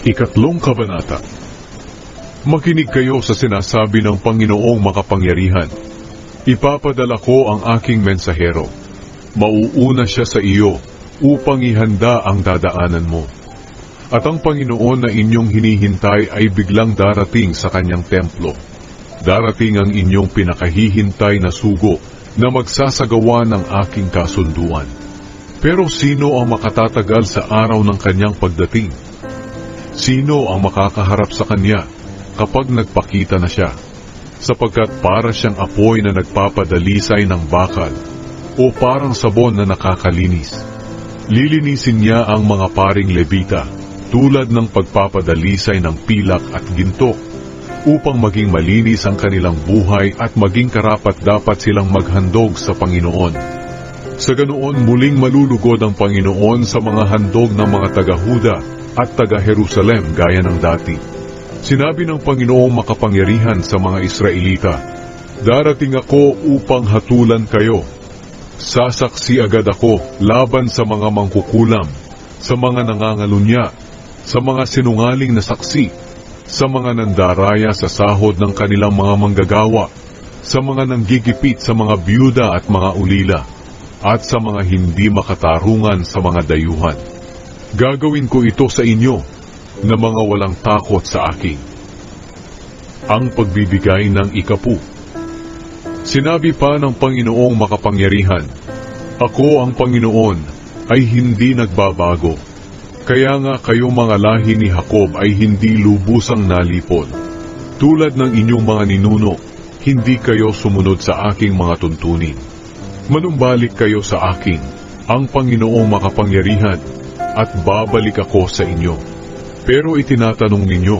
Ikatlong kabanata. Makinig kayo sa sinasabi ng Panginoong makapangyarihan. Ipapadala ko ang aking mensahero. Mauuna siya sa iyo upang ihanda ang dadaanan mo. At ang Panginoon na inyong hinihintay ay biglang darating sa kanyang templo. Darating ang inyong pinakahihintay na sugo na magsasagawa ng aking kasunduan. Pero sino ang makatatagal sa araw ng kanyang pagdating? Sino ang makakaharap sa kanya kapag nagpakita na siya? Sapagkat para siyang apoy na nagpapadalisay ng bakal o parang sabon na nakakalinis. Lilinisin niya ang mga paring Levita tulad ng pagpapadalisay ng pilak at ginto upang maging malinis ang kanilang buhay at maging karapat-dapat silang maghandog sa Panginoon. Sa ganoon muling malulugod ang Panginoon sa mga handog ng mga taga-Huda at taga-Jerusalem gaya ng dati. Sinabi ng Panginoong makapangyarihan sa mga Israelita, darating ako upang hatulan kayo. Sasaksi agad ako laban sa mga mangkukulam, sa mga nangangalunya, sa mga sinungaling na saksi, sa mga nandaraya sa sahod ng kanilang mga manggagawa, sa mga nanggigipit sa mga byuda at mga ulila, at sa mga hindi makatarungan sa mga dayuhan. Gagawin ko ito sa inyo na mga walang takot sa akin. Ang pagbibigay ng ikapu. Sinabi pa ng Panginoong makapangyarihan, ako ang Panginoon ay hindi nagbabago. Kaya nga kayo mga lahi ni Jacob ay hindi lubusang nalipol. Tulad ng inyong mga ninuno, hindi kayo sumunod sa aking mga tuntunin. Manumbalik kayo sa akin, ang Panginoong makapangyarihan, at babalik ako sa inyo. Pero itinatanong ninyo,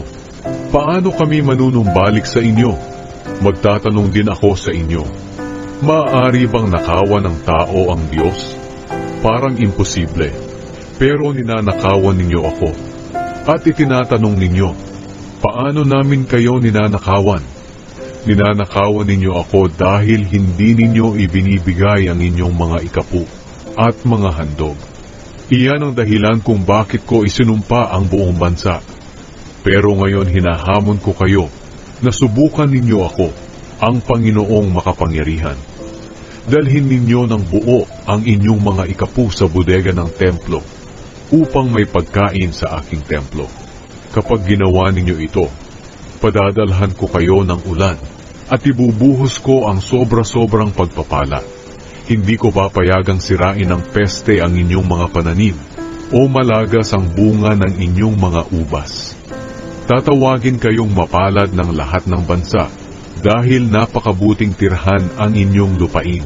paano kami manunumbalik sa inyo? Magtatanong din ako sa inyo, maaari bang nakawan ng tao ang Diyos? Parang imposible, pero ninanakawan ninyo ako. At itinatanong ninyo, paano namin kayo ninanakawan? Ninanakawan ninyo ako dahil hindi ninyo ibinibigay ang inyong mga ikapu at mga handog. Iyan ang dahilan kung bakit ko isinumpa ang buong bansa. Pero ngayon hinahamon ko kayo na subukan ninyo ako, ang Panginoong makapangyarihan. Dalhin ninyo ng buo ang inyong mga ikapu sa bodega ng templo upang may pagkain sa aking templo. Kapag ginawa ninyo ito, padadalhan ko kayo ng ulan at ibubuhos ko ang sobra-sobrang pagpapala. Hindi ko papayagang sirain ng peste ang inyong mga pananim o malagas ang bunga ng inyong mga ubas. Tatawagin kayong mapalad ng lahat ng bansa dahil napakabuting tirhan ang inyong lupain.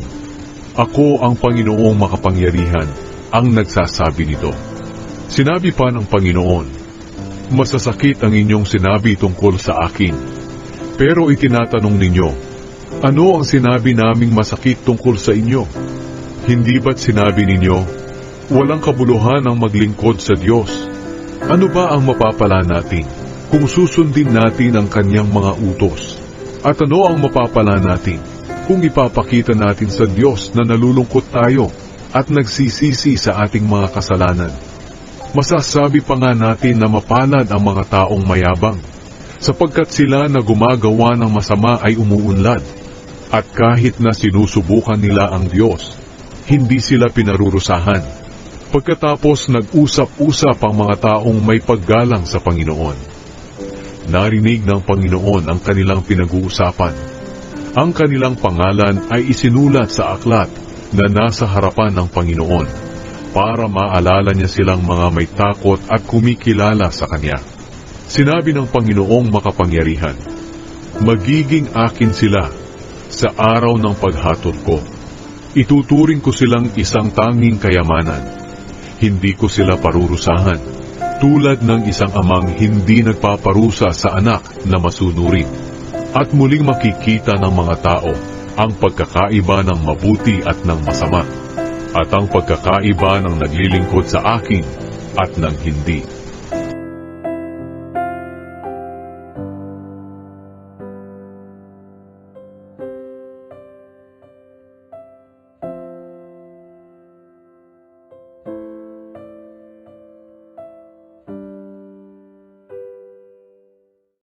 Ako ang Panginoong makapangyarihan ang nagsasabi nito. Sinabi pa ng Panginoon, masasakit ang inyong sinabi tungkol sa akin. Pero itinatanong ninyo, ano ang sinabi naming masakit tungkol sa inyo? Hindi ba't sinabi ninyo, walang kabuluhan ang maglingkod sa Diyos? Ano ba ang mapapala natin kung susundin natin ang kanyang mga utos? At ano ang mapapala natin kung ipapakita natin sa Diyos na nalulungkot tayo at nagsisisi sa ating mga kasalanan? Masasabi pa nga natin na mapalad ang mga taong mayabang, sapagkat sila na gumagawa ng masama ay umuunlad. At kahit na sinusubukan nila ang Diyos, hindi sila pinarurusahan. Pagkatapos nag-usap-usap ang mga taong may paggalang sa Panginoon. Narinig ng Panginoon ang kanilang pinag-uusapan. Ang kanilang pangalan ay isinulat sa aklat na nasa harapan ng Panginoon para maalala niya silang mga may takot at kumikilala sa Kanya. Sinabi ng Panginoong makapangyarihan, magiging akin sila sa araw ng paghatol ko. Ituturing ko silang isang tanging kayamanan. Hindi ko sila parurusahan, tulad ng isang amang hindi nagpaparusa sa anak na masunurin. At muling makikita ng mga tao ang pagkakaiba ng mabuti at ng masama, at ang pagkakaiba ng naglilingkod sa akin at ng hindi.